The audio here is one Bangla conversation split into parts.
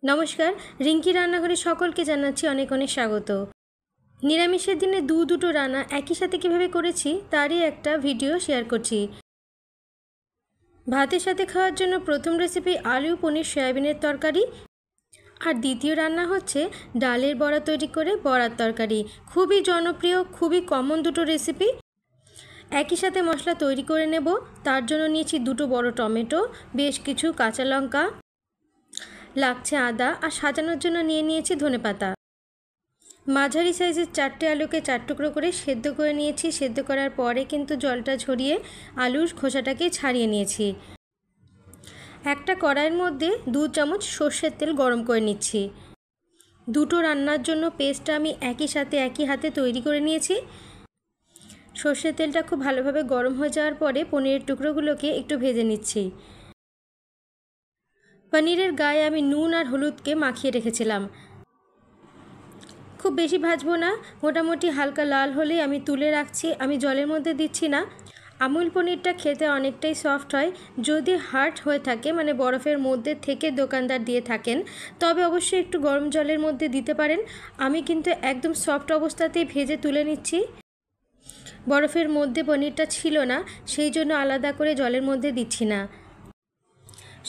নমস্কার, রিঙ্কি রান্নাঘরে সকলকে জানাচ্ছি অনেক অনেক স্বাগত। নিরামিষের দিনে দুটো রান্না একই সাথে কিভাবে করেছি তারই একটা ভিডিও শেয়ার করছি। ভাতের সাথে খাওয়ার জন্য প্রথম রেসিপি আলু পনির সয়াবিনের তরকারি, আর দ্বিতীয় রান্না হচ্ছে ডালের বড়া তৈরি করে বড়ার তরকারি। খুবই জনপ্রিয়, খুবই কমন দুটো রেসিপি। একই সাথে মশলা তৈরি করে নেব। তার জন্য নিয়েছি দুটো বড় টমেটো, বেশ কিছু কাঁচা লঙ্কা, লাগছে আদা, আর সাজানোর জন্য নিয়েছি ধনেপাতা। মাঝারি সাইজের 4টে আলুকে 4 টুকরো করে সেদ্ধ করে নিয়েছি। সেদ্ধ করার পরে কিন্তু জলটা ঝরিয়ে আলুর খোসাটাকে ছাড়িয়ে নিয়েছি। একটা কড়াইয়ের মধ্যে 2 চামচ সর্ষের তেল গরম করে নিচ্ছি। দুটো রান্নার জন্য পেস্টটা আমি একই সাথে একই হাতে তৈরি করে নিয়েছি। সর্ষের তেলটা খুব ভালোভাবে গরম হয়ে যাওয়ার পরে পনিরের টুকরোগুলোকে একটু ভেজে নিচ্ছি। পনিরের গায়ে আমি নুন আর হলুদকে মাখিয়ে রেখেছিলাম। খুব বেশি ভাজবো না, মোটামুটি হালকা লাল হলেই আমি তুলে রাখছি। আমি জলের মধ্যে দিচ্ছি না। আমুল পনিরটা খেতে অনেকটাই সফট হয়। যদি হার্ড হয়ে থাকে, মানে বরফের মধ্যে থেকে দোকানদার দিয়ে থাকেন, তবে অবশ্যই একটু গরম জলের মধ্যে দিতে পারেন। আমি কিন্তু একদম সফট অবস্থাতেই ভেজে তুলে নিচ্ছি। বরফের মধ্যে পনিরটা ছিল না, সেই জন্য আলাদা করে জলের মধ্যে দিচ্ছি না।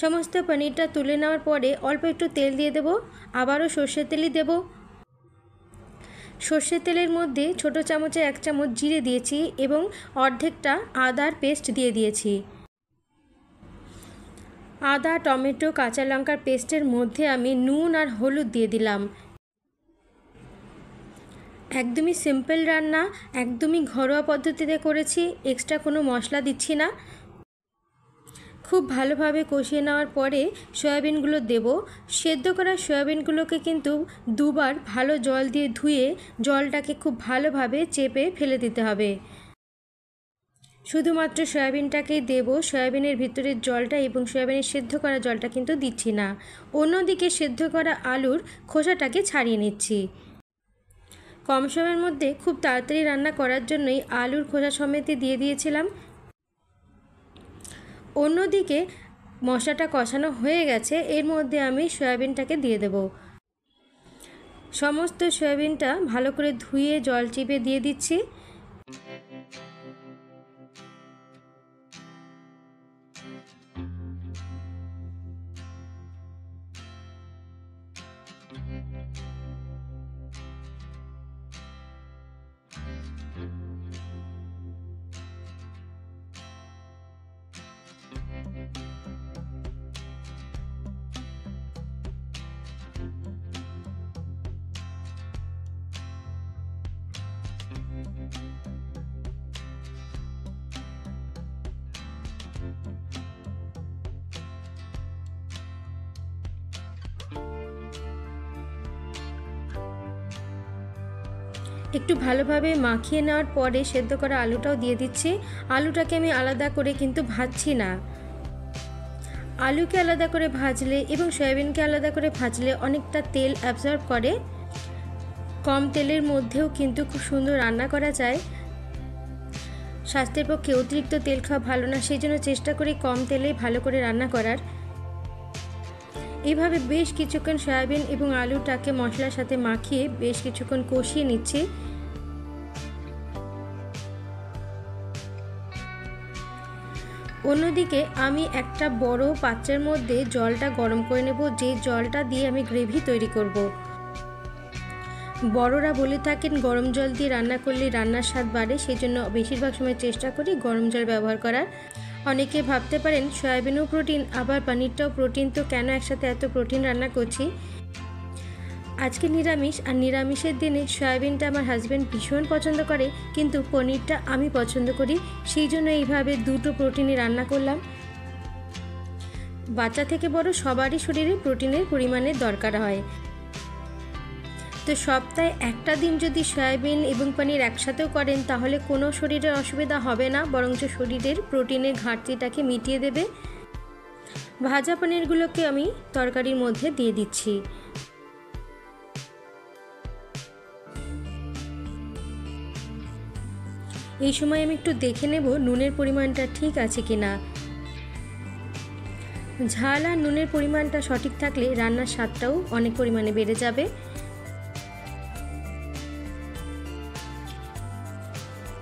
সমস্ত পনিরটা তুলে নেওয়ার পরে অল্প একটু তেল দিয়ে দেব, আবারও সর্ষের তেলই দেব। সর্ষের তেলের মধ্যে ছোট চামচে 1 চামচ জিরে দিয়েছি এবং অর্ধেকটা আদার পেস্ট দিয়ে দিয়েছি। আদা, টমেটো, কাঁচা লঙ্কার পেস্টের মধ্যে আমি নুন আর হলুদ দিয়ে দিলাম। একদমই সিম্পল রান্না, একদমই ঘরোয়া পদ্ধতিতে করেছি, এক্সট্রা কোনো মশলা দিচ্ছি না। খুব ভালোভাবে কষিয়ে নেওয়ার পরে সয়াবিনগুলো দেব। সেদ্ধ করা সয়াবিনগুলোকে কিন্তু দুবার ভালো জল দিয়ে ধুয়ে জলটাকে খুব ভালোভাবে চেপে ফেলে দিতে হবে। শুধুমাত্র সয়াবিনটাকেই দেব, সয়াবিনের ভিতরের জলটা এবং সয়াবিনের সেদ্ধ করা জলটা কিন্তু দিচ্ছি না। অন্যদিকে সেদ্ধ করা আলুর খোসাটাকে ছাড়িয়ে নিচ্ছি। কম সময়ের মধ্যে খুব তাড়াতাড়ি রান্না করার জন্যই আলুর খোসা সমেত দিয়ে দিয়েছিলাম। অন্যদিকে মশলাটা কষানো হয়ে গেছে, এর মধ্যে আমি সয়াবিনটাকে দিয়ে দেব। সমস্ত সয়াবিনটা ভালো করে ধুয়ে জল চিপে দিয়ে দিচ্ছি। একটু ভালোভাবে মাখিয়ে নেওয়ার পরে সেদ্ধ করা আলুটাও দিয়ে দিচ্ছি। আলুটাকে আমি আলাদা করে কিন্তু ভাজছি না। আলুকে আলাদা করে ভাজলে এবং সয়াবিনকে আলাদা করে ভাজলে অনেকটা তেল অ্যাবজর্ব করে। কম তেলের মধ্যেও কিন্তু খুব সুন্দর রান্না করা যায়। স্বাস্থ্যের পক্ষে অতিরিক্ত তেল খাওয়া ভালো না, সেই জন্য চেষ্টা করি কম তেলেই ভালো করে রান্না করার। এইভাবে বেশ কিছুক্ষণ সয়াবিন এবং আলুটাকে মশলার সাথে মাখিয়ে বেশ কিছুক্ষণ কষিয়ে নিচ্ছি। অন্যদিকে আমি একটা বড় পাত্রের মধ্যে জলটা গরম করে নেব, যে জলটা দিয়ে আমি গ্রেভি তৈরি করব। বড়রা বলে থাকেন গরম জল দিয়ে রান্না করলে রান্নার স্বাদ বাড়ে, সেই জন্য বেশিরভাগ সময় চেষ্টা করি গরম জল ব্যবহার করার। অনেকে ভাবতে পারেন সয়াবিনও প্রোটিন, আবার পনিরটাও প্রোটিন, তো কেন একসাথে এত প্রোটিন রান্না করছি। আজকে নিরামিষ, আর নিরামিষের দিনে সয়াবিনটা আমার হাজব্যান্ড ভীষণ পছন্দ করে, কিন্তু পনিরটা আমি পছন্দ করি, সেই জন্য এইভাবে দুটো প্রোটিনই রান্না করলাম। বাচ্চা থেকে বড় সবারই শরীরে প্রোটিনের পরিমাণের দরকার হয়। তো সপ্তাহে একটা দিন যদি সয়াবিন এবং পনির একসাথেও করেন, তাহলে কোনো শরীরের অসুবিধা হবে না, বরঞ্চ শরীরের প্রোটিনের ঘাটতিটাকে মিটিয়ে দেবে। ভাজা পনিরগুলোকে আমি তরকারির মধ্যে দিয়ে দিচ্ছি। এই সময় আমি একটু দেখে নেব নুনের পরিমাণটা ঠিক আছে কিনা। ঝাল আর নুনের পরিমাণটা সঠিক থাকলে রান্নার স্বাদটাও অনেক পরিমাণে বেড়ে যাবে।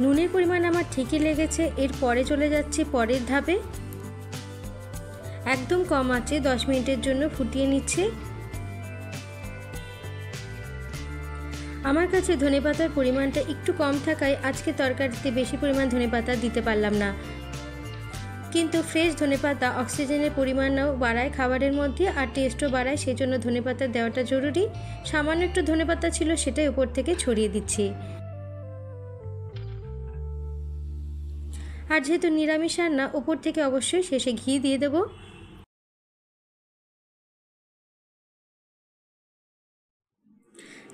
নুনের পরিমাণ আমার ঠিকই লেগেছে। এরপরে চলে যাচ্ছি পরের ধাপে। একদম কম আঁচে 10 মিনিটের জন্য ফুটিয়ে নিচ্ছি। আমার কাছে ধনেপাতার পরিমাণটা একটু কম থাকায় আজকে তরকারিতে বেশি পরিমাণ ধনেপাতা দিতে পারলাম না, কিন্তু ফ্রেশ ধনেপাতা অক্সিজেনের পরিমাণও বাড়ায় খাবারের মধ্যে, আর টেস্টও বাড়ায়, সেই জন্য ধনেপাতা দেওয়াটা জরুরি। সামান্য একটু ধনেপাতা ছিল, সেটাই উপর থেকে ছড়িয়ে দিচ্ছি। আর যেহেতু নিরামিষ রান্না, উপর থেকে অবশ্যই শেষে ঘি দিয়ে দেব।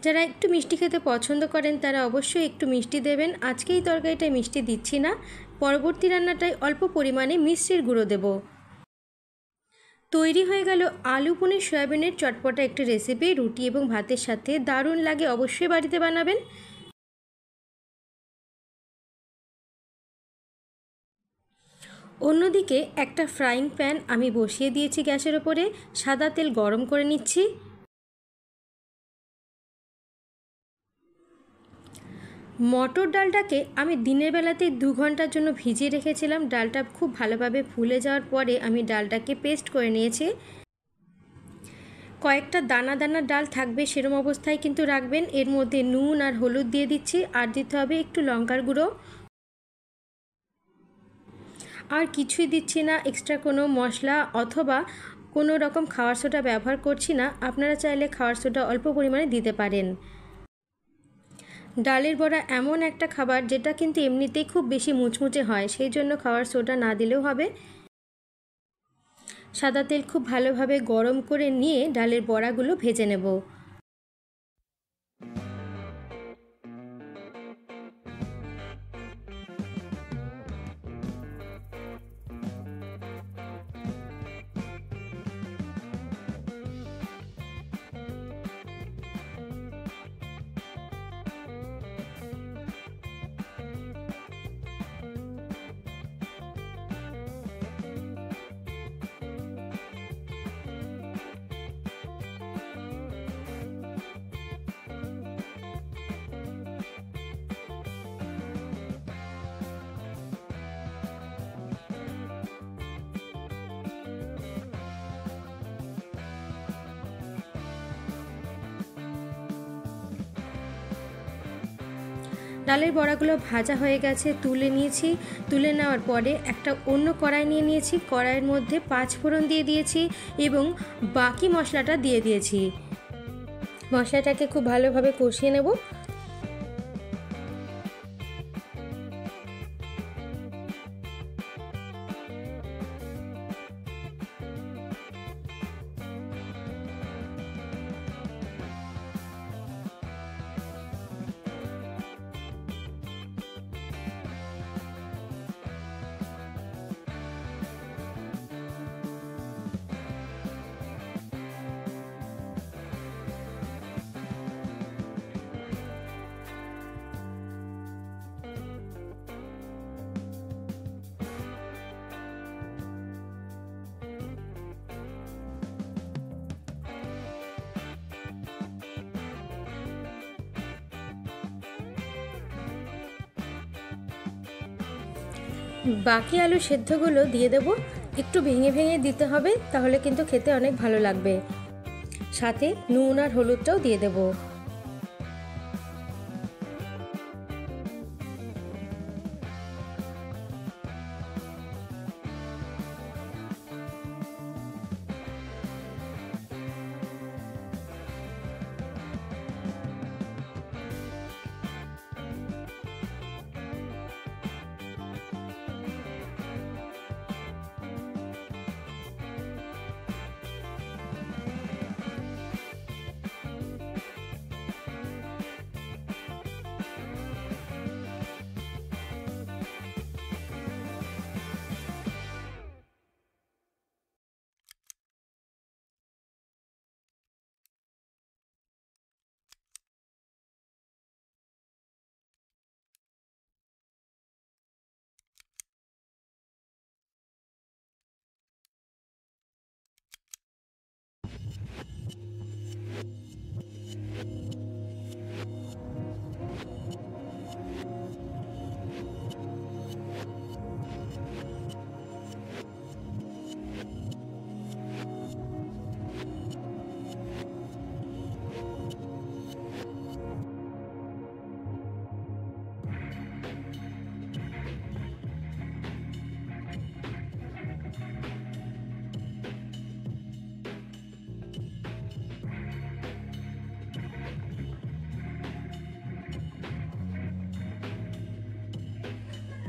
যারা একটু মিষ্টি খেতে পছন্দ করেন তারা অবশ্যই একটু মিষ্টি দেবেন। আজকে এই তরকারিটায় মিষ্টি দিচ্ছি না, পরবর্তী রান্নাটায় অল্প পরিমাণে মিষ্টির গুঁড়ো দেব। তৈরি হয়ে গেল আলু পনির সয়াবিনের চটপটা একটি রেসিপি। রুটি এবং ভাতের সাথে দারুণ লাগে, অবশ্যই বাড়িতে বানাবেন। অন্যদিকে একটা ফ্রাইং প্যান আমি বসিয়ে দিয়েছি গ্যাসের ওপরে। সাদা তেল গরম করে নিচ্ছি। মটর ডালটাকে আমি দিনের বেলাতেই 2 ঘন্টার জন্য ভিজিয়ে রেখেছিলাম। ডালটা খুব ভালোভাবে ফুলে যাওয়ার পরে আমি ডালটাকে পেস্ট করে নিয়েছি। কয়েকটা দানা দানা ডাল থাকবে সেরকম অবস্থায় কিন্তু রাখবেন। এর মধ্যে নুন আর হলুদ দিয়ে দিচ্ছি, আর দিতে হবে একটু লঙ্কার গুঁড়ো। আর কিছুই দিচ্ছি না, এক্সট্রা কোনো মশলা অথবা কোনো রকম খাওয়ার সোডা ব্যবহার করছি না। আপনারা চাইলে খাওয়ার সোডা অল্প পরিমাণে দিতে পারেন। ডালের বড়া এমন একটা খাবার যেটা কিন্তু এমনিতেই খুব বেশি মুচমুচে হয়, সেই জন্য খাওয়ার সোডা না দিলেও হবে। সাদা তেল খুব ভালোভাবে গরম করে নিয়ে ডালের বড়াগুলো ভেজে নেব। ডালের বড়াগুলো ভাজা হয়ে গেছে, তুলে নিয়েছি। তুলে নেওয়ার পরে একটা অন্য কড়াই নিয়ে নিয়েছি। কড়াইয়ের মধ্যে 5 ফোড়ন দিয়ে দিয়েছি এবং বাকি মশলাটা দিয়ে দিয়েছি। মশলাটাকে খুব ভালোভাবে কষিয়ে নেব। বাকি আলু সেদ্ধগুলো দিয়ে দেব। একটু ভেঙে ভেঙে দিতে হবে, তাহলে কিন্তু খেতে অনেক ভালো লাগবে। সাথে নুন আর হলুদটাও দিয়ে দেব।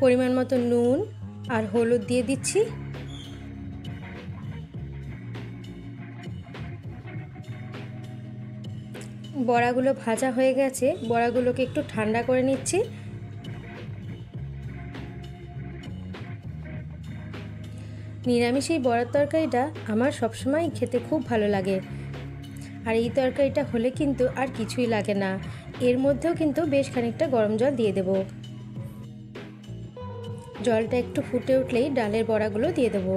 পরিমাণ মতো নুন আর হলুদ দিয়ে দিচ্ছি। বড়াগুলো ভাজা হয়ে গেছে, বড়াগুলোকে একটু ঠান্ডা করে নিচ্ছি। নিরামিষ এই বড়ার তরকারিটা আমার সবসময় খেতে খুব ভালো লাগে। আর এই তরকারিটা হলে কিন্তু আর কিছুই লাগে না। এর মধ্যেও কিন্তু বেশ খানিকটা গরম জল দিয়ে দেব। জলটা একটু ফুটে উঠলেই ডালের বড়াগুলো দিয়ে দেব।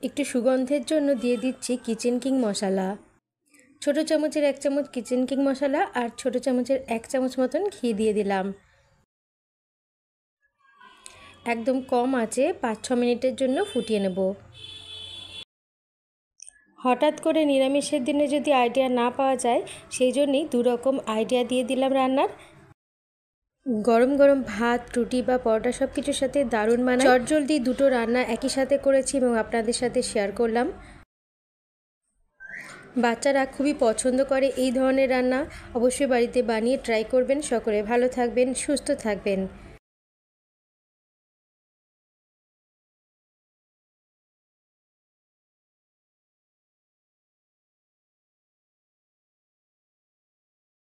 একটু সুগন্ধের জন্য দিয়ে দিচ্ছি কিচেন কিং মশলা। ছোট চামচের 1 চামচ কিচেন কিং মশলা আর ছোট চামচের 1 চামচ মতন ঘি দিয়ে দিলাম। একদম কম আঁচে 5-6 মিনিটের জন্য ফুটিয়ে নেব। হঠাৎ করে নিরামিষের দিনে যদি আইডিয়া না পাওয়া যায়, সেই জন্যই 2 রকম আইডিয়া দিয়ে দিলাম রান্নার। গরম গরম ভাত, রুটি বা পরোটা সব কিছুর সাথে দারুণ মানায়। চটজলদি দুটো রান্না একই সাথে করেছি এবং আপনাদের সাথে শেয়ার করলাম। বাচ্চারা খুবই পছন্দ করে এই ধরনের রান্না। অবশ্যই বাড়িতে বানিয়ে ট্রাই করবেন। সকলে ভালো থাকবেন, সুস্থ থাকবেন।